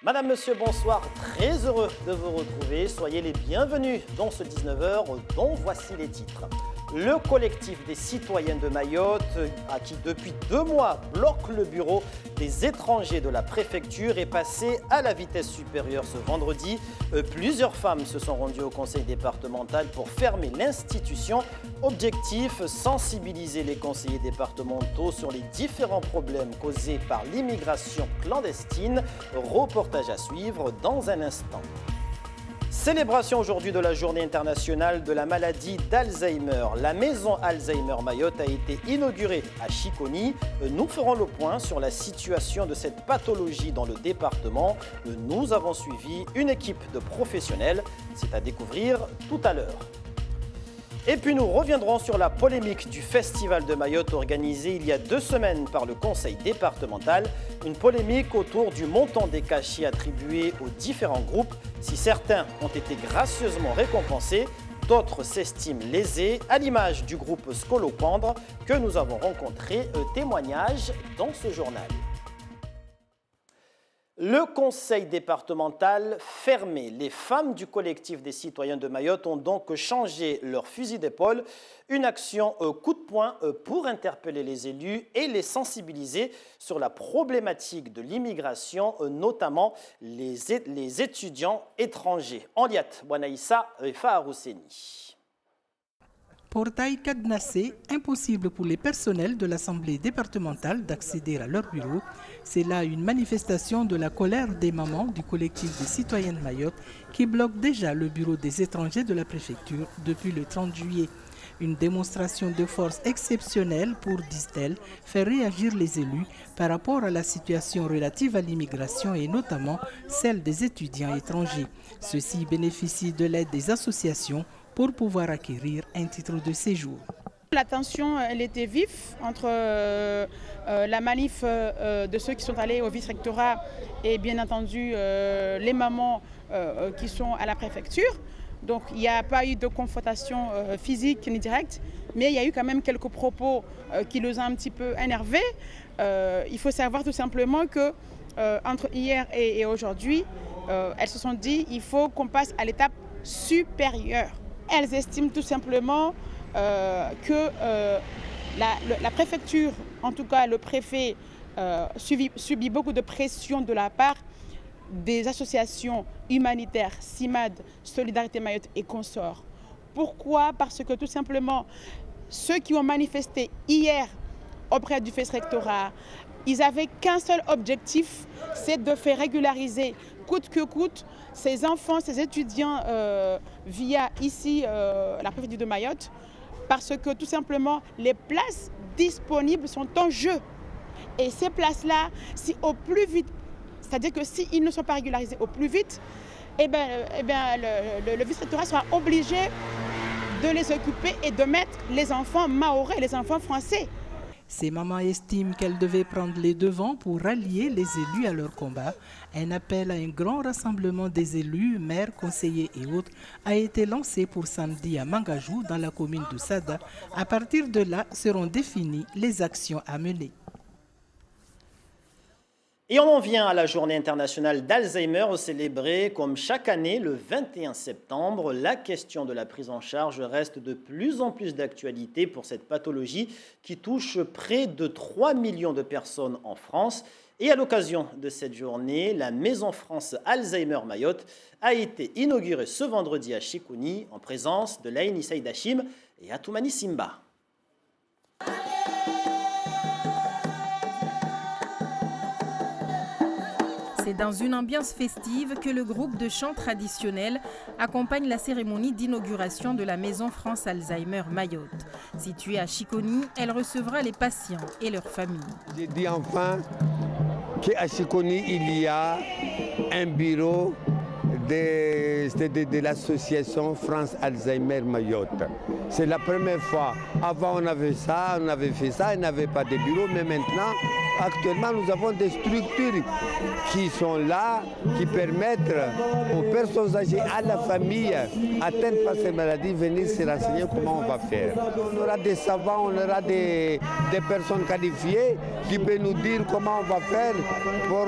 Madame, monsieur, bonsoir. Très heureux de vous retrouver. Soyez les bienvenus dans ce 19h dont voici les titres. Le collectif des citoyens de Mayotte, qui depuis 2 mois bloque le bureau des étrangers de la préfecture, est passé à la vitesse supérieure ce vendredi. Plusieurs femmes se sont rendues au conseil départemental pour fermer l'institution. Objectif, sensibiliser les conseillers départementaux sur les différents problèmes causés par l'immigration clandestine. Reportage à suivre dans un instant. Célébration aujourd'hui de la journée internationale de la maladie d'Alzheimer. La maison Alzheimer Mayotte a été inaugurée à Chiconi. Nous ferons le point sur la situation de cette pathologie dans le département. Nous avons suivi une équipe de professionnels. C'est à découvrir tout à l'heure. Et puis nous reviendrons sur la polémique du Festival de Mayotte organisé il y a 2 semaines par le conseil départemental. Une polémique autour du montant des cachets attribués aux différents groupes. Si certains ont été gracieusement récompensés, d'autres s'estiment lésés, à l'image du groupe Skolo Pandre que nous avons rencontré. Témoignage dans ce journal. Le conseil départemental fermé. Les femmes du collectif des citoyens de Mayotte ont donc changé leur fusil d'épaule. Une action coup de poing pour interpeller les élus et les sensibiliser sur la problématique de l'immigration, notamment les étudiants étrangers. Henriette Bouanaïssa et Faharousseni. Portail cadenassé, impossible pour les personnels de l'Assemblée départementale d'accéder à leur bureau. C'est là une manifestation de la colère des mamans du collectif des citoyens de Mayotte qui bloque déjà le bureau des étrangers de la préfecture depuis le 30 juillet. Une démonstration de force exceptionnelle pour, disent-elles, faire réagir les élus par rapport à la situation relative à l'immigration et notamment celle des étudiants étrangers. Ceux-ci bénéficient de l'aide des associations pour pouvoir acquérir un titre de séjour. La tension, elle était vive entre la manif de ceux qui sont allés au vice-rectorat et bien entendu les mamans qui sont à la préfecture. Donc il n'y a pas eu de confrontation physique ni directe, mais il y a eu quand même quelques propos qui les ont un petit peu énervés. Il faut savoir tout simplement que entre hier et aujourd'hui, elles se sont dit qu'il faut qu'on passe à l'étape supérieure. Elles estiment tout simplement que la préfecture, en tout cas le préfet, subit beaucoup de pression de la part des associations humanitaires, CIMAD, Solidarité Mayotte et consorts. Pourquoi? Parce que tout simplement, ceux qui ont manifesté hier auprès du vice-rectorat, ils n'avaient qu'un seul objectif, c'est de faire régulariser coûte que coûte ces enfants, ces étudiants via ici la préfecture de Mayotte, parce que tout simplement les places disponibles sont en jeu. Et ces places-là, si au plus vite, c'est-à-dire que s'ils ne sont pas régularisés au plus vite, le vice-rectorat sera obligé de les occuper et de mettre les enfants mahorais, les enfants français. Ces mamans estiment qu'elles devaient prendre les devants pour rallier les élus à leur combat. Un appel à un grand rassemblement des élus, maires, conseillers et autres a été lancé pour samedi à Mangajou, dans la commune de Sada. À partir de là, seront définies les actions à mener. Et on en vient à la journée internationale d'Alzheimer, célébrée comme chaque année le 21 septembre. La question de la prise en charge reste de plus en plus d'actualité pour cette pathologie qui touche près de 3 millions de personnes en France. Et à l'occasion de cette journée, la Maison France Alzheimer Mayotte a été inaugurée ce vendredi à Chiconi en présence de Laïni Saïd Hachim et Atoumani Simba. C'est dans une ambiance festive que le groupe de chant traditionnel accompagne la cérémonie d'inauguration de la Maison France Alzheimer Mayotte. Située à Chiconi, elle recevra les patients et leurs familles. J'ai dit enfin qu'à Chiconi, il y a un bureau de l'association France Alzheimer Mayotte. C'est la première fois. Avant, on avait ça, on avait fait ça, il n'y avait pas de bureau, mais maintenant, actuellement, nous avons des structures qui sont là, qui permettent aux personnes âgées, à la famille atteintes par ces maladies, venir se renseigner comment on va faire. On aura des savants, on aura des personnes qualifiées qui peuvent nous dire comment on va faire pour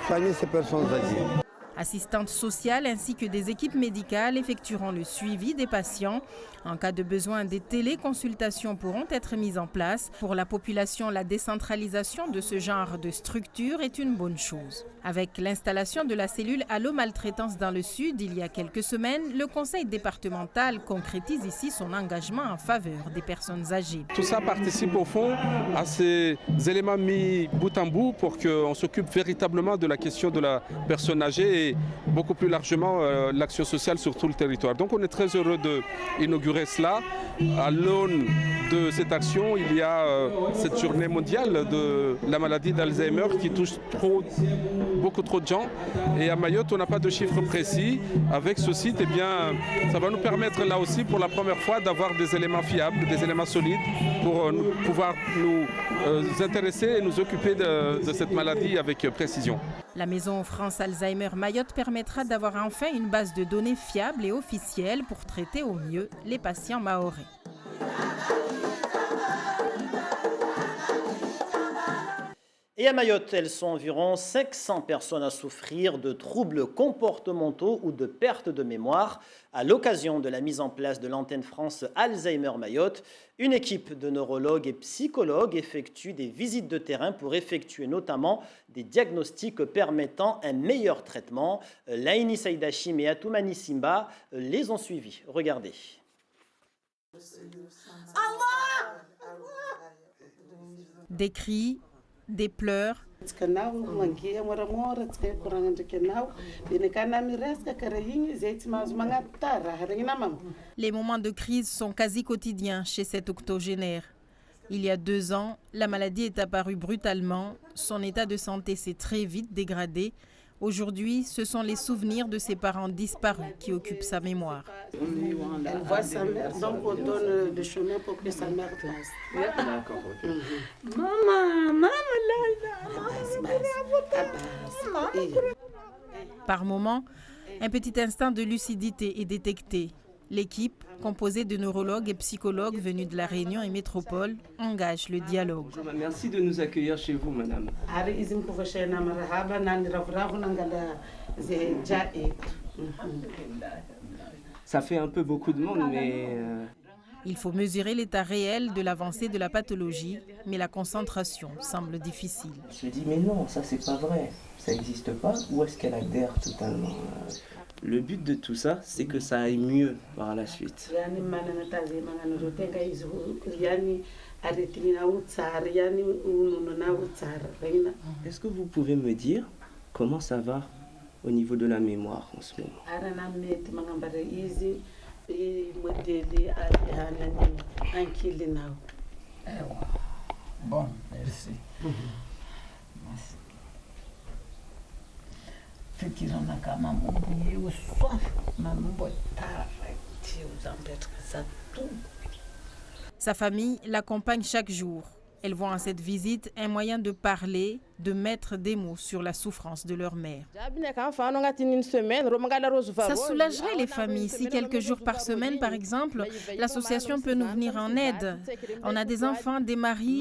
soigner ces personnes âgées. Assistantes sociales ainsi que des équipes médicales effectueront le suivi des patients. En cas de besoin, des téléconsultations pourront être mises en place. Pour la population, la décentralisation de ce genre de structure est une bonne chose. Avec l'installation de la cellule Allo Maltraitance dans le Sud, il y a quelques semaines, le conseil départemental concrétise ici son engagement en faveur des personnes âgées. Tout ça participe au fond à ces éléments mis bout en bout pour qu'on s'occupe véritablement de la question de la personne âgée et beaucoup plus largement l'action sociale sur tout le territoire. Donc on est très heureux d'inaugurer cela. À l'aune de cette action, il y a cette journée mondiale de la maladie d'Alzheimer qui touche beaucoup trop de gens. Et à Mayotte, on n'a pas de chiffres précis. Avec ce site, eh bien, ça va nous permettre là aussi pour la première fois d'avoir des éléments fiables, des éléments solides pour pouvoir nous intéresser et nous occuper de cette maladie avec précision. La Maison France Alzheimer Mayotte permettra d'avoir enfin une base de données fiable et officielle pour traiter au mieux les patients mahorais. Et à Mayotte, elles sont environ 500 personnes à souffrir de troubles comportementaux ou de perte de mémoire. À l'occasion de la mise en place de l'antenne France Alzheimer Mayotte, une équipe de neurologues et psychologues effectue des visites de terrain pour effectuer notamment des diagnostics permettant un meilleur traitement. Laini Saïdachim et Atoumani Simba les ont suivis. Regardez. Des cris, des pleurs. Les moments de crise sont quasi quotidiens chez cet octogénaire. Il y a 2 ans, la maladie est apparue brutalement. Son état de santé s'est très vite dégradé. Aujourd'hui, ce sont les souvenirs de ses parents disparus qui occupent sa mémoire. Elle voit sa mère, donc on donne le chemin pour que sa mère place. D'accord, ok. Maman, Par moment, un petit instant de lucidité est détecté. L'équipe, composée de neurologues et psychologues venus de la Réunion et métropole, engage le dialogue. Bonjour, merci de nous accueillir chez vous, madame. Ça fait un peu beaucoup de monde, mais... Il faut mesurer l'état réel de l'avancée de la pathologie, mais la concentration semble difficile. On se dit, mais non, ça c'est pas vrai, ça n'existe pas, ou est-ce qu'elle adhère totalement? Le but de tout ça, c'est que ça aille mieux par la suite. Est-ce que vous pouvez me dire comment ça va au niveau de la mémoire en ce moment? Bon, merci. Fikirana kama Mungu usofu na mambo taratibu za mbele za tu. Sa famille l'accompagne chaque jour. Elles voient en cette visite un moyen de parler, de mettre des mots sur la souffrance de leur mère. Ça soulagerait les familles si quelques jours par semaine, par exemple, l'association peut nous venir en aide. On a des enfants, des maris,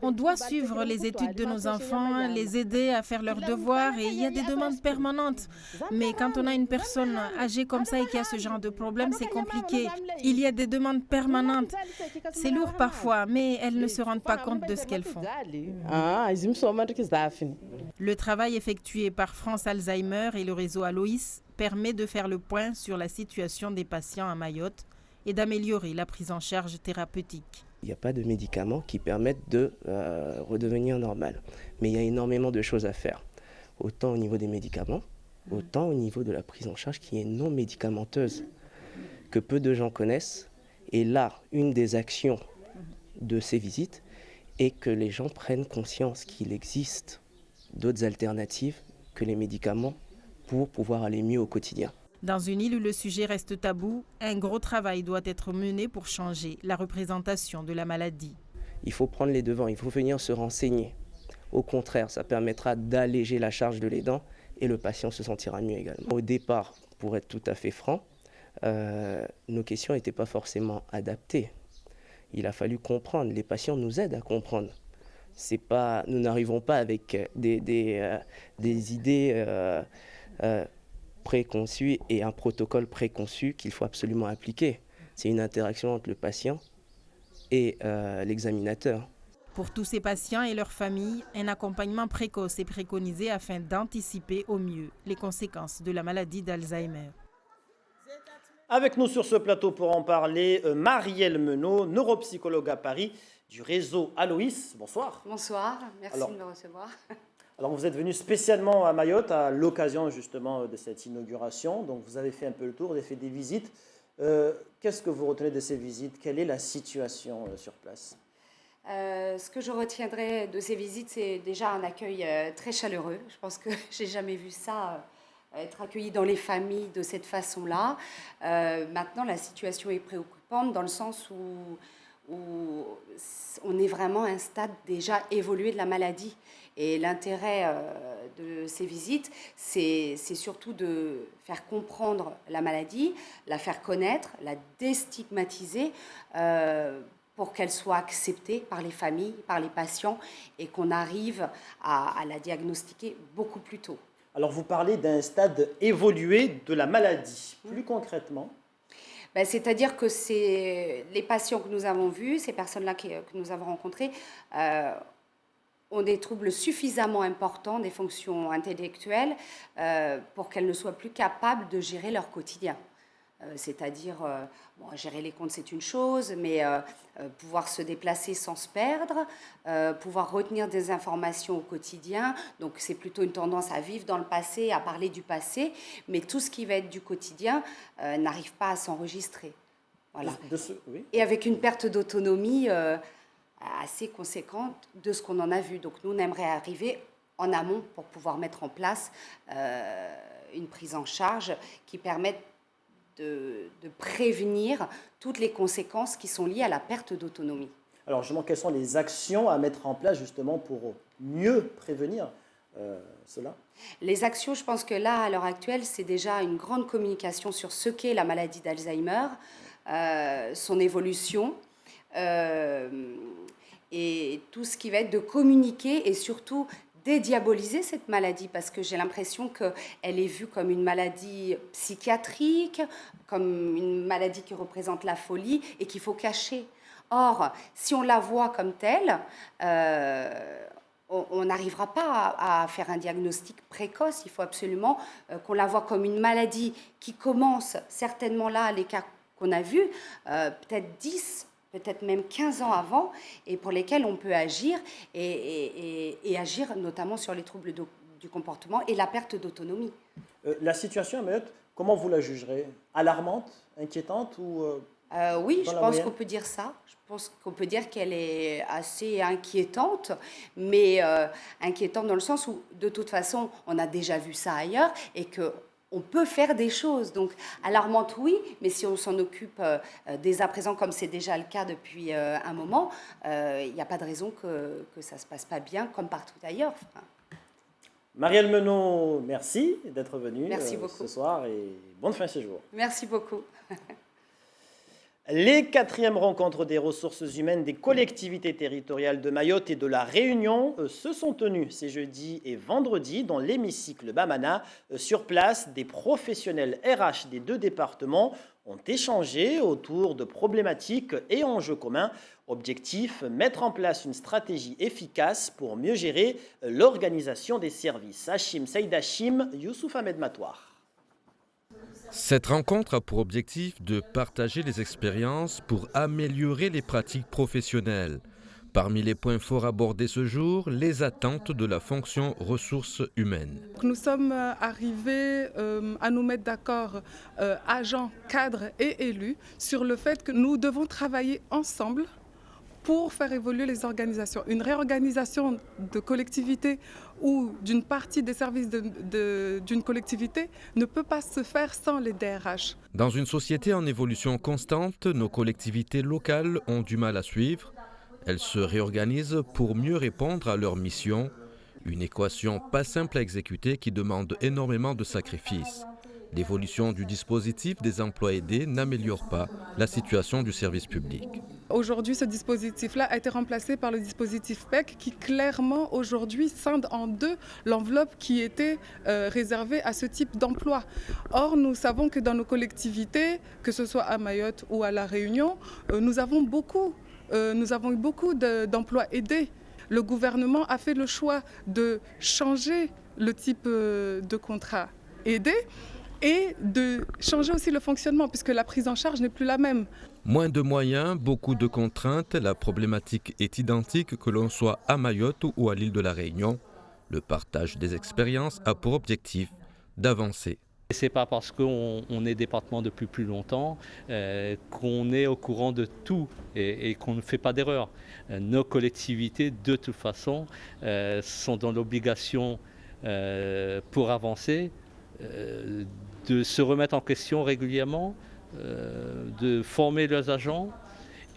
on doit suivre les études de nos enfants, les aider à faire leurs devoirs et il y a des demandes permanentes. Mais quand on a une personne âgée comme ça et qui a ce genre de problème, c'est compliqué. Il y a des demandes permanentes. C'est lourd parfois, mais elles ne se rendent pas compte de ce qu'elles font. Le travail effectué par France Alzheimer et le réseau Aloïs permet de faire le point sur la situation des patients à Mayotte et d'améliorer la prise en charge thérapeutique. Il n'y a pas de médicaments qui permettent de redevenir normal. Mais il y a énormément de choses à faire. Autant au niveau des médicaments, autant au niveau de la prise en charge qui est non médicamenteuse, que peu de gens connaissent. Et là, une des actions de ces visites est que les gens prennent conscience qu'il existe d'autres alternatives que les médicaments pour pouvoir aller mieux au quotidien. Dans une île où le sujet reste tabou, un gros travail doit être mené pour changer la représentation de la maladie. Il faut prendre les devants, il faut venir se renseigner. Au contraire, ça permettra d'alléger la charge de l'aidant et le patient se sentira mieux également. Au départ, pour être tout à fait franc, nos questions n'étaient pas forcément adaptées. Il a fallu comprendre, les patients nous aident à comprendre. Nous n'arrivons pas avec des idées préconçu et un protocole préconçu qu'il faut absolument appliquer. C'est une interaction entre le patient et l'examinateur. Pour tous ces patients et leurs familles, un accompagnement précoce est préconisé afin d'anticiper au mieux les conséquences de la maladie d'Alzheimer. Avec nous sur ce plateau pour en parler, Marielle Menot, neuropsychologue à Paris du réseau Aloïs. Bonsoir. Bonsoir, merci de me recevoir. Alors vous êtes venu spécialement à Mayotte à l'occasion justement de cette inauguration. Donc vous avez fait un peu le tour, vous avez fait des visites. Qu'est-ce que vous retenez de ces visites? Quelle est la situation sur place? Ce que je retiendrai de ces visites, c'est déjà un accueil très chaleureux. Je pense que j'ai jamais vu ça, être accueilli dans les familles de cette façon-là. Maintenant, la situation est préoccupante dans le sens où on est vraiment à un stade déjà évolué de la maladie. Et l'intérêt de ces visites, c'est surtout de faire comprendre la maladie, la faire connaître, la déstigmatiser pour qu'elle soit acceptée par les familles, par les patients et qu'on arrive à la diagnostiquer beaucoup plus tôt. Alors vous parlez d'un stade évolué de la maladie. Plus concrètement? C'est-à-dire que les patients que nous avons vus, ces personnes-là que nous avons rencontrées, ont des troubles suffisamment importants des fonctions intellectuelles pour qu'elles ne soient plus capables de gérer leur quotidien. C'est-à-dire, gérer les comptes, c'est une chose, mais pouvoir se déplacer sans se perdre, pouvoir retenir des informations au quotidien. Donc, c'est plutôt une tendance à vivre dans le passé, à parler du passé, mais tout ce qui va être du quotidien n'arrive pas à s'enregistrer. Voilà. Oui. Et avec une perte d'autonomie assez conséquente de ce qu'on en a vu. Donc, nous, on aimerait arriver en amont pour pouvoir mettre en place une prise en charge qui permette de prévenir toutes les conséquences qui sont liées à la perte d'autonomie. Alors justement, quelles sont les actions à mettre en place justement pour mieux prévenir cela? Les actions, je pense que là, à l'heure actuelle, c'est déjà une grande communication sur ce qu'est la maladie d'Alzheimer, son évolution, et tout ce qui va être de communiquer et surtout dédiaboliser cette maladie, parce que j'ai l'impression qu'elle est vue comme une maladie psychiatrique, comme une maladie qui représente la folie et qu'il faut cacher. Or, si on la voit comme telle, on n'arrivera pas à faire un diagnostic précoce. Il faut absolument qu'on la voit comme une maladie qui commence certainement là, les cas qu'on a vus, peut-être 10, peut-être même 15 ans avant, et pour lesquels on peut agir, et agir notamment sur les troubles du comportement et la perte d'autonomie. La situation à Mayotte, comment vous la jugerez? Alarmante, inquiétante ou oui, je pense qu'on peut dire ça. Je pense qu'on peut dire qu'elle est assez inquiétante, mais inquiétante dans le sens où, de toute façon, on a déjà vu ça ailleurs, et que on peut faire des choses. Donc, alarmante, oui, mais si on s'en occupe dès à présent, comme c'est déjà le cas depuis un moment, il n'y a pas de raison que ça ne se passe pas bien, comme partout ailleurs. Marielle Menot, merci d'être venue ce soir et bonne fin de séjour. Merci beaucoup. Les 4e rencontres des ressources humaines des collectivités territoriales de Mayotte et de la Réunion se sont tenues ces jeudi et vendredi dans l'hémicycle Bamana. Sur place, des professionnels RH des 2 départements ont échangé autour de problématiques et enjeux communs. Objectif, mettre en place une stratégie efficace pour mieux gérer l'organisation des services. Hachim Saïd Hachim, Youssouf Ahmed Matouar. Cette rencontre a pour objectif de partager les expériences pour améliorer les pratiques professionnelles. Parmi les points forts abordés ce jour, les attentes de la fonction ressources humaines. Nous sommes arrivés à nous mettre d'accord, agents, cadres et élus, sur le fait que nous devons travailler ensemble pour faire évoluer les organisations. Une réorganisation de collectivité ou d'une partie des services d'une collectivité ne peut pas se faire sans les DRH. Dans une société en évolution constante, nos collectivités locales ont du mal à suivre. Elles se réorganisent pour mieux répondre à leur mission. Une équation pas simple à exécuter qui demande énormément de sacrifices. L'évolution du dispositif des emplois aidés n'améliore pas la situation du service public. Aujourd'hui, ce dispositif-là a été remplacé par le dispositif PEC qui clairement aujourd'hui scinde en deux l'enveloppe qui était réservée à ce type d'emploi. Or, nous savons que dans nos collectivités, que ce soit à Mayotte ou à La Réunion, nous avons eu beaucoup d'emplois aidés. Le gouvernement a fait le choix de changer le type de contrat aidé et de changer aussi le fonctionnement puisque la prise en charge n'est plus la même. Moins de moyens, beaucoup de contraintes, la problématique est identique que l'on soit à Mayotte ou à l'île de la Réunion. Le partage des expériences a pour objectif d'avancer. Ce n'est pas parce qu'on est département depuis plus longtemps qu'on est au courant de tout et qu'on ne fait pas d'erreur. Nos collectivités, de toute façon, sont dans l'obligation pour avancer de se remettre en question régulièrement, de former leurs agents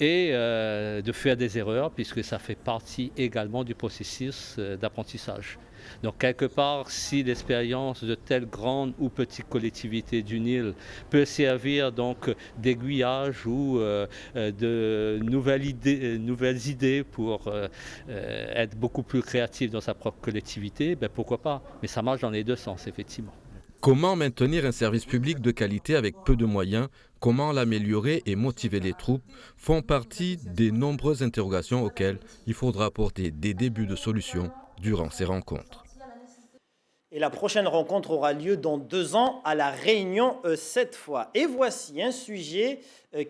et de faire des erreurs puisque ça fait partie également du processus d'apprentissage. Donc quelque part, si l'expérience de telle grande ou petite collectivité d'une île peut servir donc d'aiguillage ou de nouvelles idées pour être beaucoup plus créatif dans sa propre collectivité, ben pourquoi pas. Mais ça marche dans les deux sens, effectivement. Comment maintenir un service public de qualité avec peu de moyens? Comment l'améliorer et motiver les troupes font partie des nombreuses interrogations auxquelles il faudra apporter des débuts de solutions durant ces rencontres. Et la prochaine rencontre aura lieu dans 2 ans à La Réunion cette fois. Et voici un sujet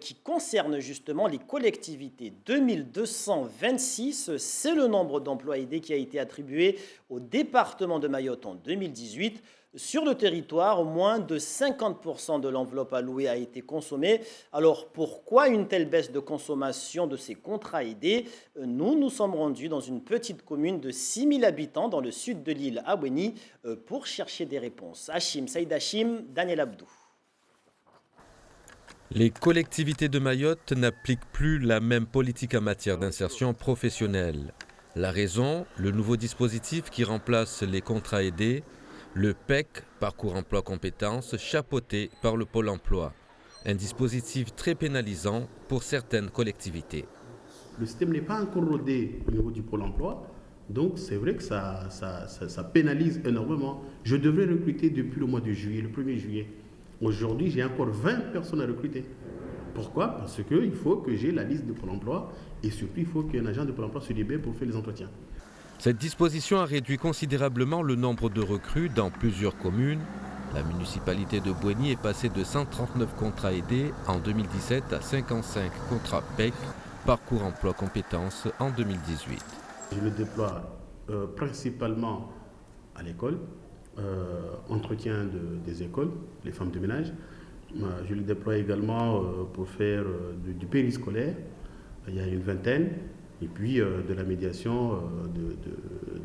qui concerne justement les collectivités. 2226, c'est le nombre d'emplois aidés qui a été attribué au département de Mayotte en 2018. Sur le territoire, moins de 50% de l'enveloppe allouée a été consommée. Alors pourquoi une telle baisse de consommation de ces contrats aidés? Nous sommes rendus dans une petite commune de 6000 habitants dans le sud de l'île, à Bouéni, pour chercher des réponses. Saïd Hachim, Daniel Abdou. Les collectivités de Mayotte n'appliquent plus la même politique en matière d'insertion professionnelle. La raison, le nouveau dispositif qui remplace les contrats aidés, le PEC, Parcours Emploi Compétences, chapeauté par le Pôle Emploi. Un dispositif très pénalisant pour certaines collectivités. Le système n'est pas encore rodé au niveau du Pôle Emploi, donc c'est vrai que ça pénalise énormément. Je devrais recruter depuis le mois de juillet, le 1er juillet. Aujourd'hui, j'ai encore 20 personnes à recruter. Pourquoi? Parce qu'il faut que j'ai la liste de Pôle Emploi et surtout il faut qu'un agent de Pôle Emploi se libère pour faire les entretiens. Cette disposition a réduit considérablement le nombre de recrues dans plusieurs communes. La municipalité de Bouéni est passée de 139 contrats aidés en 2017 à 55 contrats PEC, Parcours Emploi Compétences en 2018. Je le déploie principalement à l'école, entretien des écoles, les femmes de ménage. Je le déploie également pour faire du périscolaire, il y a une vingtaine. Et puis de la médiation,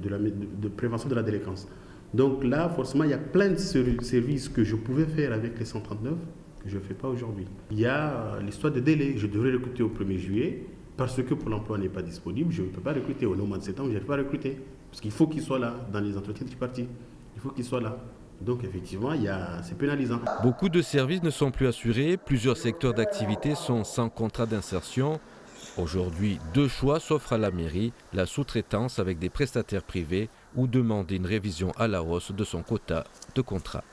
de prévention de la délinquance. Donc là, forcément, il y a plein de services que je pouvais faire avec les 139 que je ne fais pas aujourd'hui. Il y a l'histoire de délai. Je devrais recruter au 1er juillet parce que Pôle Emploi n'est pas disponible. Je ne peux pas recruter au mois de septembre, je ne vais pas recruter. Parce qu'il faut qu'il soit là dans les entretiens du parti. Il faut qu'il soit là. Donc effectivement, c'est pénalisant. Beaucoup de services ne sont plus assurés. Plusieurs secteurs d'activité sont sans contrat d'insertion. Aujourd'hui, 2 choix s'offrent à la mairie, la sous-traitance avec des prestataires privés ou demander une révision à la hausse de son quota de contrats.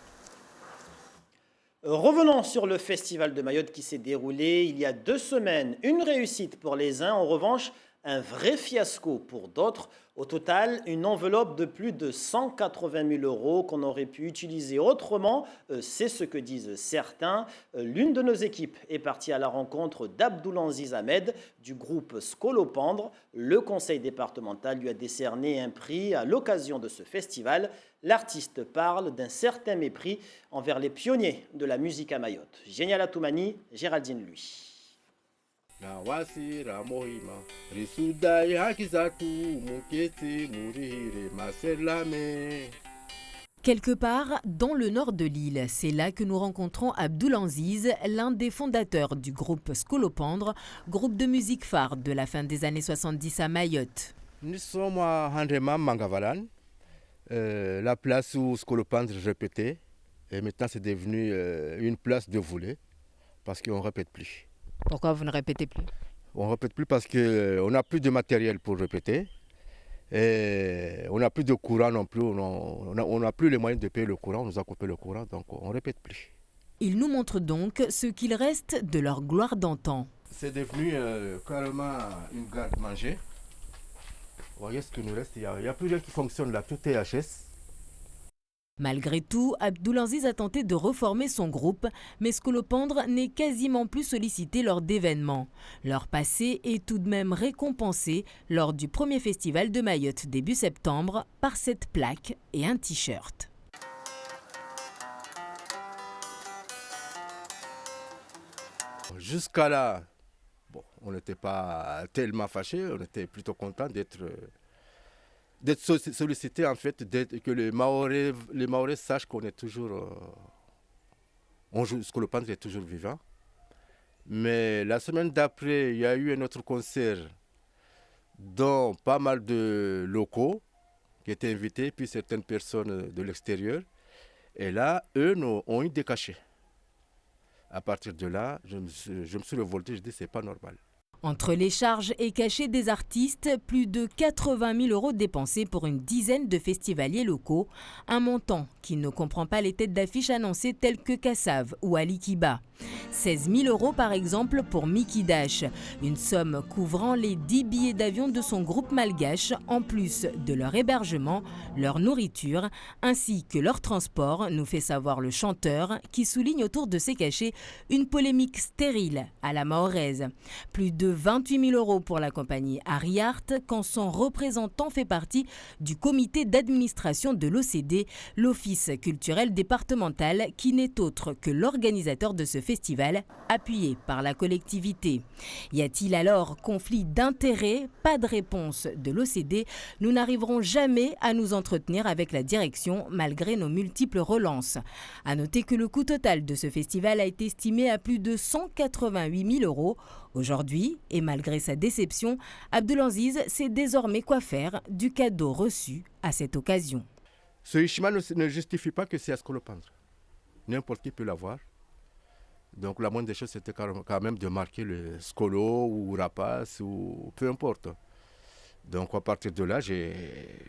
Revenons sur le festival de Mayotte qui s'est déroulé il y a 2 semaines. Une réussite pour les uns, en revanche, un vrai fiasco pour d'autres. Au total, une enveloppe de plus de 180 000 € qu'on aurait pu utiliser autrement, c'est ce que disent certains. L'une de nos équipes est partie à la rencontre d'Abdoulaziz Ahmed du groupe Scolopendre. Le conseil départemental lui a décerné un prix à l'occasion de ce festival. L'artiste parle d'un certain mépris envers les pionniers de la musique à Mayotte. Génial Atoumani, Géraldine Lui. Quelque part dans le nord de l'île, c'est là que nous rencontrons Abdoulaziz, l'un des fondateurs du groupe Scolopendre, groupe de musique phare de la fin des années 70 à Mayotte. Nous sommes à Handrema Mangavalan, la place où Scolopendre répétait. Et maintenant, c'est devenu une place de volley parce qu'on ne répète plus. Pourquoi vous ne répétez plus? On ne répète plus parce qu'on n'a plus de matériel pour répéter. Et on n'a plus de courant non plus. On n'a plus les moyens de payer le courant. On nous a coupé le courant, donc on ne répète plus. Ils nous montrent donc ce qu'il reste de leur gloire d'antan. C'est devenu carrément une garde-manger. Vous voyez ce qu'il nous reste, il n'y a plus rien qui fonctionne là, tout est HS. Malgré tout, Abdoulaziz a tenté de reformer son groupe, mais Scolopendre n'est quasiment plus sollicité lors d'événements. Leur passé est tout de même récompensé lors du premier festival de Mayotte début septembre par cette plaque et un t-shirt. Jusqu'à là, bon, on n'était pas tellement fâchés, on était plutôt contents d'être sollicité en fait, que les Mahorais sachent qu'on est toujours, Scolopendre est toujours vivant. Mais la semaine d'après, il y a eu un autre concert dont pas mal de locaux qui étaient invités, puis certaines personnes de l'extérieur. Et là, eux ont eu des cachets. À partir de là, je me suis révolté, je dis c'est pas normal. Entre les charges et cachets des artistes, plus de 80 000 € dépensés pour une dizaine de festivaliers locaux, un montant qui ne comprend pas les têtes d'affiche annoncées telles que Kassav ou Ali Kiba. 16 000 € par exemple pour Mickey Dash, une somme couvrant les 10 billets d'avion de son groupe malgache, en plus de leur hébergement, leur nourriture, ainsi que leur transport, nous fait savoir le chanteur, qui souligne autour de ces cachets une polémique stérile à la mahoraise. Plus de 28 000 € pour la compagnie Ariart, quand son représentant fait partie du comité d'administration de l'OCD, l'Office culturel départemental, qui n'est autre que l'organisateur de ce festival, appuyé par la collectivité. Y a-t-il alors conflit d'intérêts? Pas de réponse de l'OCD. Nous n'arriverons jamais à nous entretenir avec la direction, malgré nos multiples relances. À noter que le coût total de ce festival a été estimé à plus de 188 000 €. Aujourd'hui, et malgré sa déception, Abdoulaziz sait désormais quoi faire du cadeau reçu à cette occasion. Ce Ishma ne justifie pas que c'est à Scolopendre. N'importe qui peut l'avoir. Donc la moindre des choses, c'était quand même de marquer le Scolo ou Rapace ou peu importe. Donc à partir de là, j'ai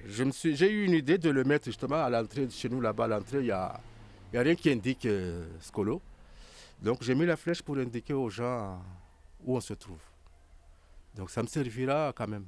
eu une idée de le mettre justement à l'entrée, chez nous là-bas à l'entrée, il n'y a rien qui indique Scolo. Donc j'ai mis la flèche pour indiquer aux gens où on se trouve. Donc ça me servira quand même.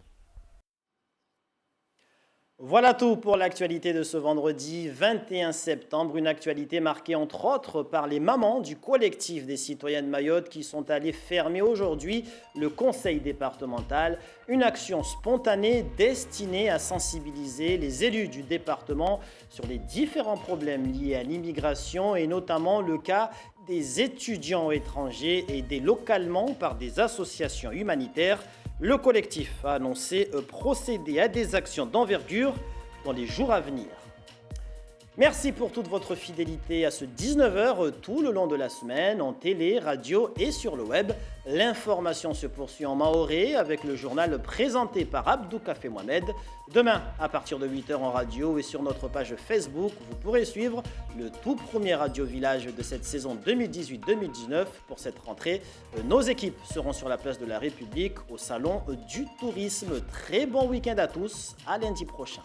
Voilà tout pour l'actualité de ce vendredi 21 septembre. Une actualité marquée entre autres par les mamans du collectif des citoyens de Mayotte qui sont allés fermer aujourd'hui le conseil départemental. Une action spontanée destinée à sensibiliser les élus du département sur les différents problèmes liés à l'immigration et notamment le cas des étudiants étrangers aidés localement par des associations humanitaires. Le collectif a annoncé procéder à des actions d'envergure dans les jours à venir. Merci pour toute votre fidélité à ce 19h tout le long de la semaine en télé, radio et sur le web. L'information se poursuit en mahorais avec le journal présenté par Abdou Kafé Mohamed. Demain, à partir de 8h en radio et sur notre page Facebook, vous pourrez suivre le tout premier Radio Village de cette saison 2018-2019. Pour cette rentrée, nos équipes seront sur la place de la République au Salon du Tourisme. Très bon week-end à tous, à lundi prochain.